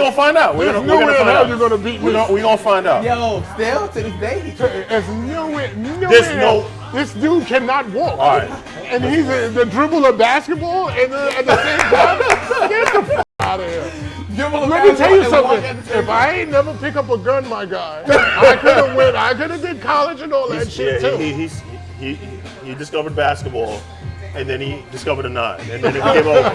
gonna find out. We're There's no way in hell you're gonna beat me. We're gonna find out. Yo, still to this day. There's no way. There's no. This dude cannot walk. All right. And he's the dribbler of basketball and at the same time. Get the f out of here. Let me tell you something. If I ain't never pick up a gun, my guy, I could have went. I could have did college and all that shit too. He discovered basketball, and then he discovered a 9, and then it became over.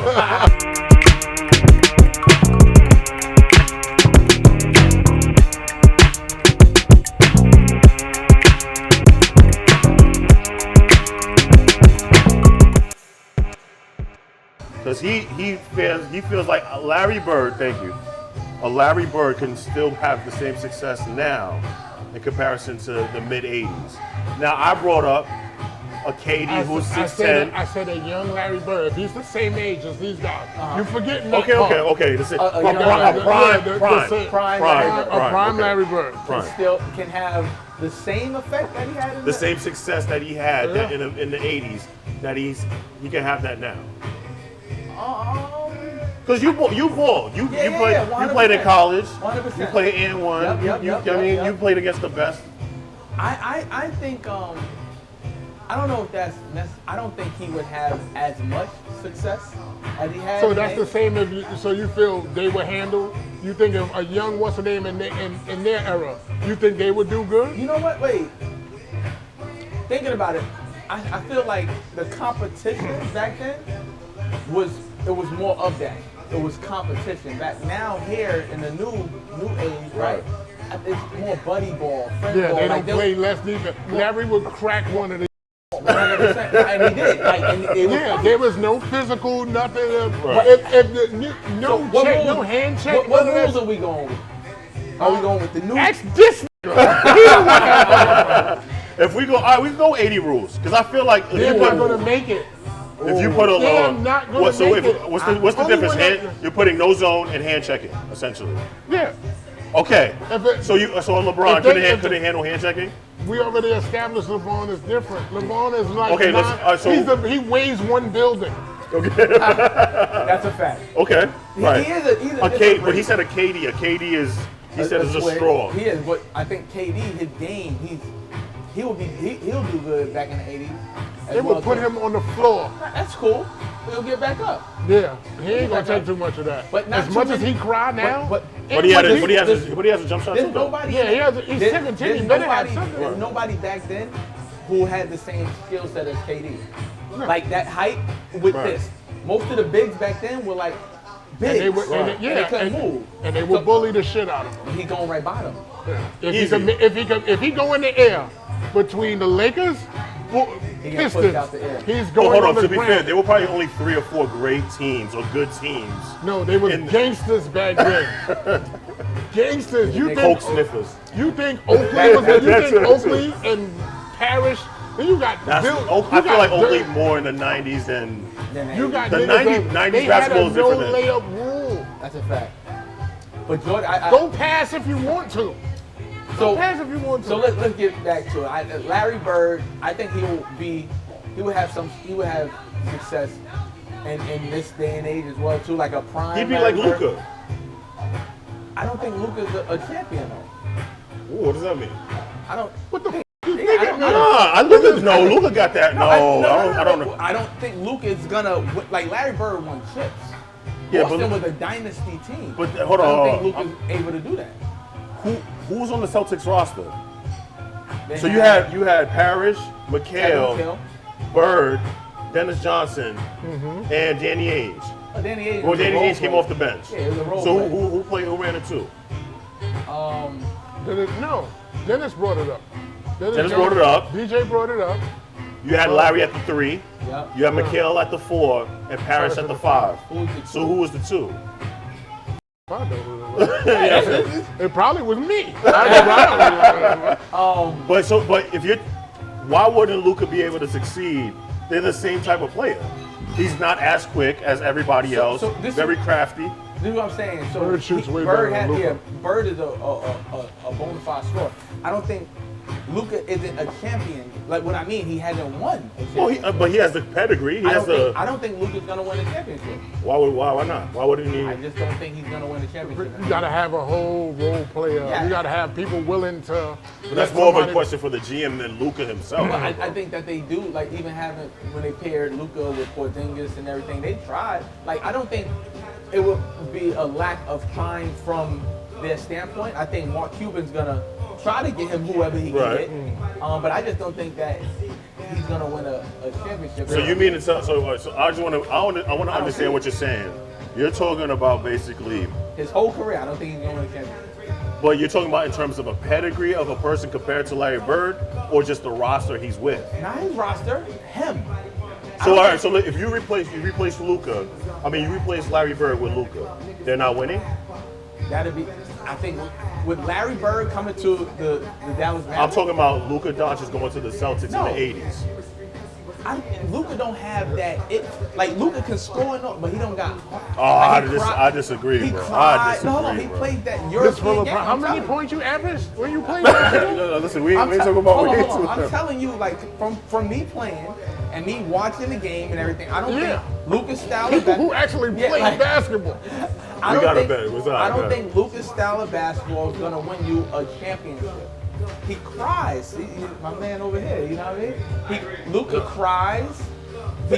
Because he feels like Larry Bird, thank you. A Larry Bird can still have the same success now in comparison to the mid 80s. Now I brought up a KD who's 6'10". I said a young Larry Bird. If he's the same age as these guys, you're forgetting that Okay. This is prime Larry Bird. Still can have the same effect that he had in the same success that he had in the 80s. That he can have that now. Because you played in college. 100%. You played in one. You played against the best. I think I don't know if that's I don't think he would have as much success as he had. So that's the same. So you feel they would handle? You think if a young what's the name in their era, you think they would do good? You know what? Wait. Thinking about it, I feel like the competition back then was more of that. It was competition. Back now here in the new age, right? It's more buddy ball, friend ball. They don't play less defense. Larry would crack one of the. 100%, and he did. There was no physical, nothing. No hand check. What rules are we going with? Are we going with the new? That's this. If we go, all right, we can go 80 rules because I feel like they're not going to make it. If you put what's the difference? You're putting no zone and hand checking essentially. Yeah. Okay. So LeBron couldn't handle hand checking. We already established LeBron is different. LeBron is like he weighs one building. Okay. That's a fact. Okay. Right. He's a but he said a KD. A KD is is a straw. He is, but I think KD, his game, he'll do good back in the 80s. They would put him on the floor. That's cool. He'll get back up. Yeah, he ain't gonna take too much of that. But not as much as he cry now. But he has a jump shot too. Nobody. Yeah, he's 17. There's nobody back then who had the same skill set as KD. Like that height with this. Most of the bigs back then were like bigs. And they couldn't move. And they would bully the shit out of him. He going right by them. If he go in the air between the Lakers. Pistons. He's going on the ground. To be fair, there were probably only 3 or 4 great teams or good teams. No, they were gangsters back then. Gangsters. You think Coke sniffers. You think Oakley was good? You think Oakley and Parrish? Then you got I feel like Oakley more in the 90s than you got the 90s basketball is different. They had a no layup rule. That's a fact. But Jordan, don't pass if you want to. So let's get back to it. Larry Bird, I think he would have success in this day and age as well too, like a prime. He'd be like Luka. I don't think Luka's a champion though. Ooh, what does that mean? I don't. What the? Luka got that. I don't think Luka is gonna like Larry Bird won chips. Yeah, Boston was a dynasty team. But hold on. I don't think Luka's able to do that. Who was on the Celtics roster? So you had Parrish, McHale, Bird, Dennis Johnson, and Danny Ainge. Danny Ainge. Well, Danny Ainge came off the bench. Yeah, it was a role So play. who ran it too? Dennis brought it up. Dennis brought it up. DJ brought it up. You had Larry at the 3. Yep. You had McHale at the 4 and Parrish at the 5. So who was the 2? I know who it was. It probably was me. Why wouldn't Luka be able to succeed? They're the same type of player. He's not as quick as everybody else. Very crafty. This is what I'm saying. So Bird shoots way better than Luka. Bird is a bona fide scorer. I don't think Luka isn't a champion. Like what I mean, he hasn't won. Well, but he has the pedigree. I don't think Luka's gonna win a championship. Why not? Why wouldn't he? I just don't think he's gonna win a championship. You gotta have a whole role player. Yeah. You gotta have people willing to. But that's more of a question for the GM than Luka himself. Well, I think that they do, like even having when they paired Luka with Porzingis and everything, they tried. Like I don't think it would be a lack of trying from their standpoint. I think Mark Cuban's gonna try to get him whoever he can get, but I just don't think that he's gonna win a championship. So you mean so I just want to understand what you're saying. You're talking about basically his whole career. I don't think he's gonna win a championship. But you're talking about in terms of a pedigree of a person compared to Larry Bird, or just the roster he's with? Not his roster, him. So all right, so if you replace Luka, you replace Larry Bird with Luka, they're not winning? That'd be, I think, with Larry Bird coming to the Dallas Mavericks. I'm talking about Luka Doncic going to the Celtics in the 80s. Luka don't have that. Like Luka can score and all, but he don't got. I disagree, bro. I disagree, he bro. played that European game. How many points you averaged when you played basketball? No, listen, we ain't talking about what hold on. I'm telling you, like from me playing and me watching the game and everything, I don't think Luka's style of People who actually played basketball. I don't think Luka's style of basketball is gonna win you a championship. He cries. My man over here, you know what I mean? Luka cries.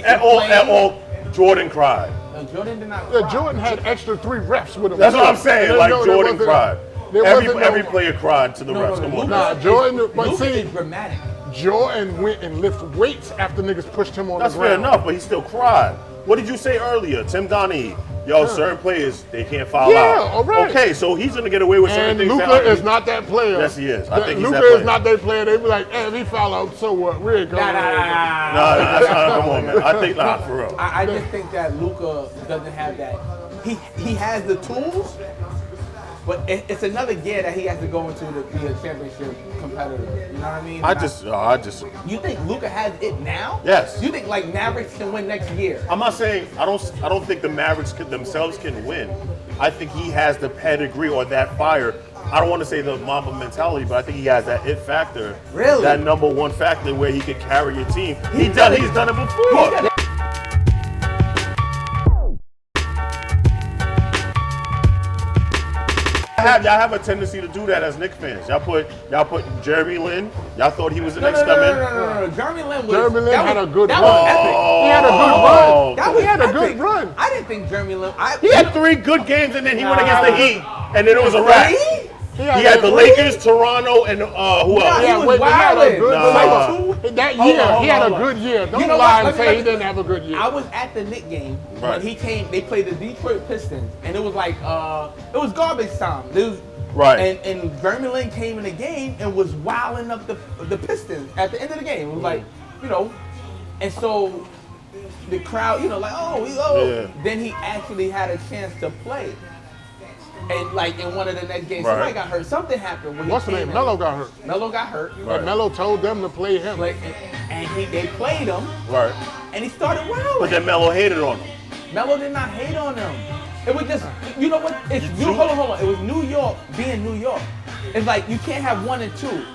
At all, Jordan cried. No, Jordan did not cry. Yeah, Jordan had extra 3 refs with him. That's what I'm saying. Like Jordan cried. Every player cried to the refs. Come on. Nah, Jordan. But Luka see, is dramatic. Jordan went and lifted weights after niggas pushed him on That's the ground. fair enough, but he still cried. What did you say earlier? Tim Donaghy. Certain players, they can't foul out. All right. Okay, so he's going to get away with certain And things. Luka is not that player. Yes, he is. I think he's Luka that player. is not that player. They be like, hey, if he foul out, so what? We ain't coming over. Come on, man. I think, for real. I just think that Luka doesn't have that. He has the tools, but it's another gear that he has to go into to be a championship competitor. You know what I mean? I just. You think Luka has it now? Yes. You think like Mavericks can win next year? I'm not saying I don't think the Mavericks themselves can win. I think he has the pedigree or that fire. I don't want to say the Mamba mentality, but I think he has that it factor. Really? That number one factor where he could carry your team. He's done it before. Y'all have a tendency to do that as Knicks fans. Y'all put Jeremy Lin. Y'all thought he was the next come in. No. Jeremy Lin had a good run. He had a good run. He had a good run. I didn't think Jeremy Lin. He had 3 good games and then he went against the Heat, and then it was a wrap. He had the Lakers, Toronto, and who else? He was wilding. That year, he had a good year. Don't lie and say he didn't have a good year. I was at the Knicks game when he came. They played the Detroit Pistons, and it was like it was garbage time. Right. And Jeremy Lin came in the game and was wilding up the Pistons at the end of the game. It was like, and so the crowd, like Then he actually had a chance to play. And like in one of the next games, somebody got hurt. Something happened. When What's the name? Melo got hurt. Melo got hurt. But Melo told them to play him. They played him. Right. And he started wilding. But then Melo hated on him. Melo did not hate on him. It was just, you know what? Hold on. It was New York being New York. It's like you can't have 1 and 2.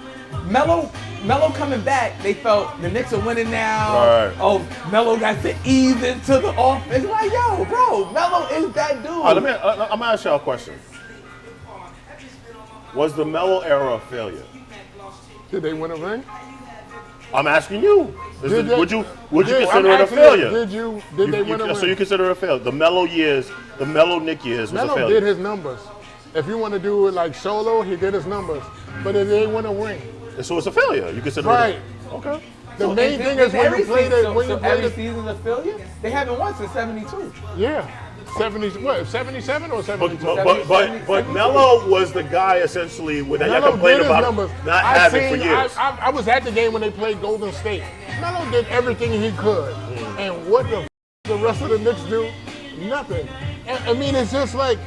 Melo coming back, they felt the Knicks are winning now. Right. Oh, Melo got to ease into the offense. Like, yo, bro, Melo is that dude. I'm gonna ask y'all a question. Was the Melo era a failure? Did they win a ring? I'm asking you. Would you consider it a failure? Did they win a ring? So you consider it a failure? The Melo years, the Melo Knick years was a failure. Melo did his numbers. If you want to do it like solo, he did his numbers. But they didn't win a ring. So it's a failure. You consider it okay. The main thing is when you play it. Every season's a failure? They haven't won since 72. Yeah. 77 or 72? But Melo was the guy essentially that y'all complained about not having for years. I was at the game when they played Golden State. Melo did everything he could. And what the rest of the Knicks do? Nothing. I mean, it's just like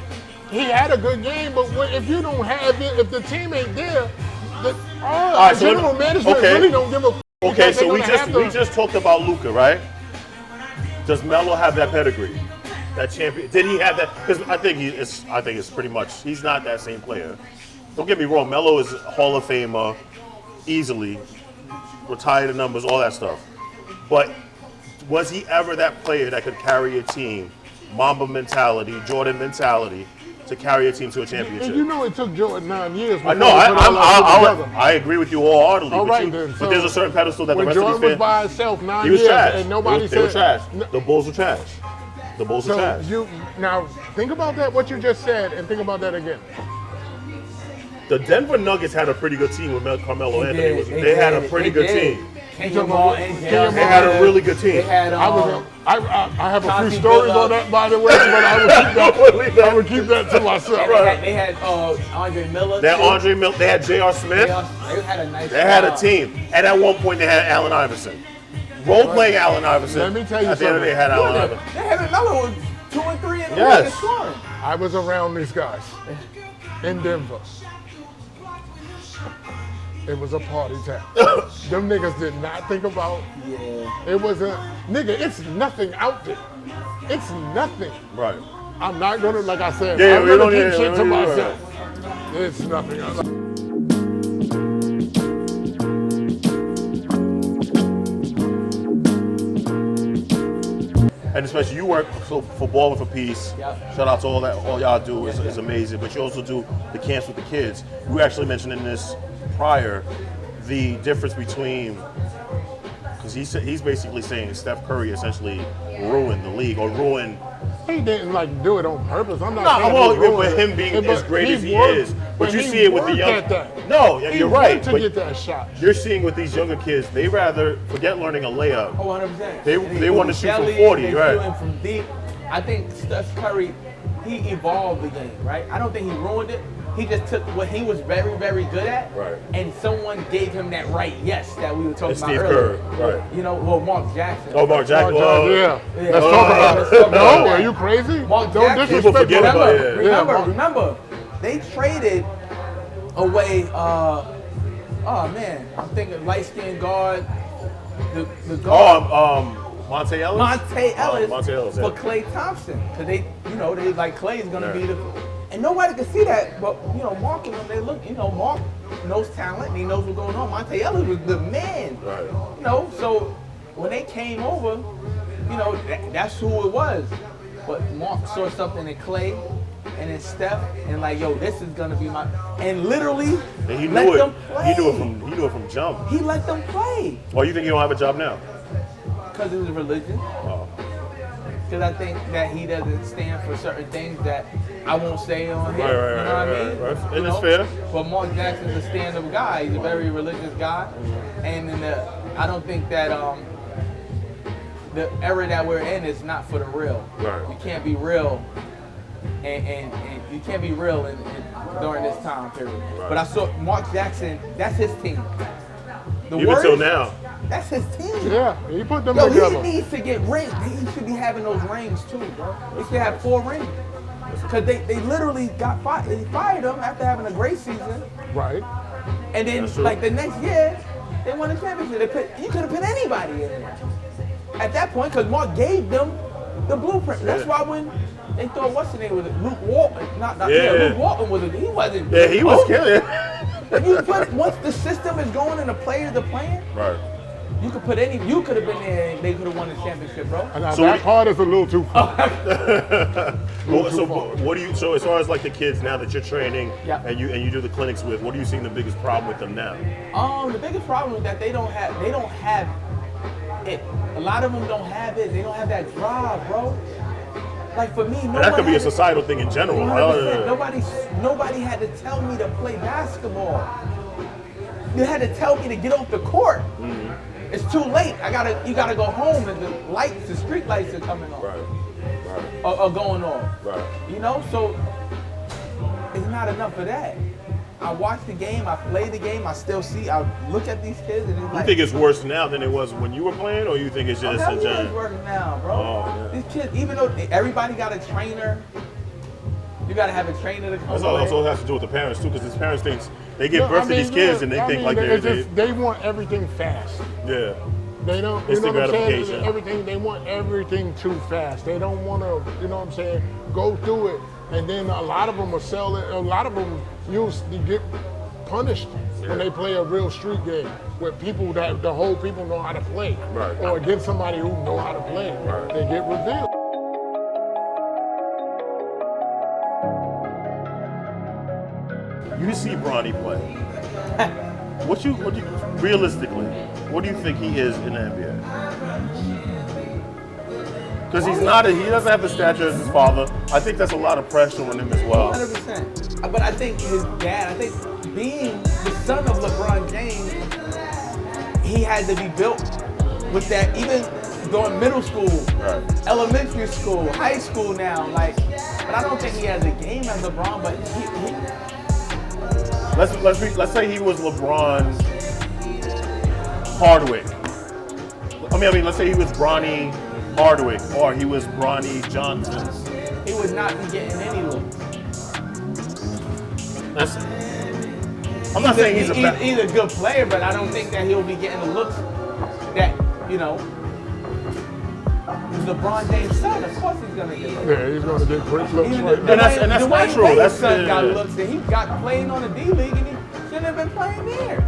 he had a good game, but if you don't have it, if the team ain't there, the general management really don't give a f. Okay, so we just talked about Luka, right? Does Melo have that pedigree? That champion? Did he have that? Because I think it's pretty much he's not that same player. Don't get me wrong, Melo is a Hall of Famer, easily, retire the numbers, all that stuff. But was he ever that player that could carry a team, Mamba mentality, Jordan mentality, to carry a team to a championship? And you know it took Jordan 9 years. I know. I agree with you wholeheartedly. All right, but, then. But there's a certain pedestal that the when rest Jordan of these was by himself 9 he was years, trash. and nobody They were said trash. The Bulls were trash. The Bulls were So trash. now think about that, what you just said, and think about that again. The Denver Nuggets had a pretty good team with Carmelo Anthony. did. They had a pretty good team. Kenyon Martin, They had a really good team. They had, I have a few Chauncey stories on Billups. that, by the way, but I would keep that to myself. They had Andre Miller. They had too. Andre Miller. They had J.R. Smith. They had a nice. They had a squad. team. And at one point, they had Allen Iverson. Role-playing Allen Iverson. Let me tell you at the end of the day, something. had Allen Iverson. They had Melo was 2 and 3 in the Yes. league in scoring. I was around these guys in Denver. It was a party town. Them niggas did not think about. Yeah. It was a nigga. It's nothing out there. It's nothing. Right. I'm not gonna, like I said, Yeah, I'm we gonna don't- keep yeah, shit we to don't- myself. It's nothing. And especially you work for Balling for Peace. Yep. Shout out to all y'all do is amazing. But you also do the camps with the kids. You actually mentioned in this prior the difference between, because he's basically saying Steph Curry essentially ruined the league or ruined. He didn't like do it on purpose. I'm not No, saying well, he ruined with it. him being But as great as he worked- is, but you he see it with the worked young. at that. No, He you're right. worked to But get that shot. you're seeing with these younger kids, they rather forget learning a layup. Oh, 100%. They And want to shoot from jelly, 40, they right? shooting from deep. I think Steph Curry, he evolved the game, right? I don't think he ruined it. He just took what he was very, very good at, Right. and someone gave him that right yes that we were talking It's about Steve earlier. Kerr, right. You know, well, Mark Jackson. Oh, Mark Jackson. Yeah. Yeah. Let's talk about Let's it. talk about No, that. are you crazy? Mark Don't Jackson. People disrespect forget Mark. about it. Remember, they traded away. Man, I'm thinking light-skinned guard, the guard. Monte Ellis. Monte Ellis Monte Ellis, for yeah. Klay Thompson, because they like Klay's gonna be the, and nobody could see that, but Mark and them, they look, Mark knows talent and he knows what's going on. Monte Ellis was the man, Right. So when they came over, that's who it was. But Mark saw something in Klay and in Steph, and like, yo, this is gonna be and literally And he let knew them it. play. He knew it from jump. He let them play Well, you think you don't have a job now? because it was religion. Oh. Because I think that he doesn't stand for certain things that I won't say on here. Right, You know what I mean? right. You And it's know? fair. But Mark Jackson's a stand-up guy. He's a very religious guy, and I don't think that the era that we're in is not for the real. Right. You can't be real, and you can't be real during this time period. Right. But I saw Mark Jackson. That's his team. The Even Warriors, till now. that's his team. Yeah, he put them Yo, together. he needs to get rings. He should be having those rings too, bro. He should have 4 rings. Because they literally got fired. They fired him after having a great season. Right. And then, That's true. like, the next year, they won a championship. You could have put anybody in there at that point, because Mark gave them the blueprint. That's why when they thought, what's the name was it? Luke Walton. Luke Walton he wasn't. Yeah, he was Oh, killing. If you put, once the system is going and the players are playing, Right. you could have been there and they could have won the championship, bro. Now, So that we- part is a little too far. So what do you? So as far as like the kids now that you're training Yeah. and you do the clinics with, what are you seeing the biggest problem with them now? The biggest problem is that they don't have it. A lot of them don't have it. They don't have that drive, bro. Like for me, no That could be a had- societal thing in general. 100%. Nobody had to tell me to play basketball. You had to tell me to get off the court. Mm-hmm. It's too late. You gotta go home, and the street lights are coming on, Right. or going on. Right. So it's not enough of that. I watch the game, I play the game, I look at these kids, and it's You like, think it's worse now than it was when you were playing, or you think it's just a it's giant? working now, bro. Oh, yeah. These kids, even though everybody got a trainer, you gotta have a trainer to come That's over. also has to do with the parents too, because these parents think they give No, birth I to these mean, kids look, and they I think mean, like it's they're just, they want everything fast. yeah. They don't, Instant what I'm saying? gratification. Everything, they want everything too fast. They don't want to, go through it. And then a lot of them are selling, a lot of them use to get punished when they play a real street game with people that the whole people know how to play, Right. or against somebody who know how to play. Right. They get revealed. You see Bronny play. What you realistically, what do you think he is in the NBA? Because he doesn't have the stature as his father. I think that's a lot of pressure on him as well. 100%. But I think his dad, being the son of LeBron James, he had to be built with that, even going middle school, Right. elementary school, high school now. But I don't think he has a game as LeBron, but Let's say he was LeBron Hardwick. Let's say he was Bronny Hardwick, or he was Bronny Johnson. he would not be getting any looks. I'm not saying He's a good player, but I don't think that he'll be getting the looks that, he's LeBron James' son. Of course he's gonna get looks. Yeah, he's going to get great looks Even right the- now. And that's Dwayne natural. Wade's That's son got the- looks that he got playing on the D League, and he shouldn't have been playing there.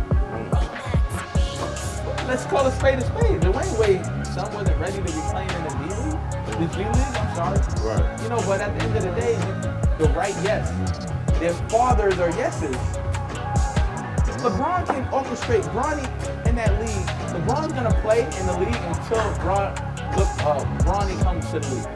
Let's call a spade a spade. Dwayne Wade's son wasn't ready to be playing in the D League. The G League, I'm sorry. Right. But at the end of the day, the right yes. Their fathers are yeses. LeBron can orchestrate Bronny in that league. LeBron's gonna play in the league until Bronny comes to the league.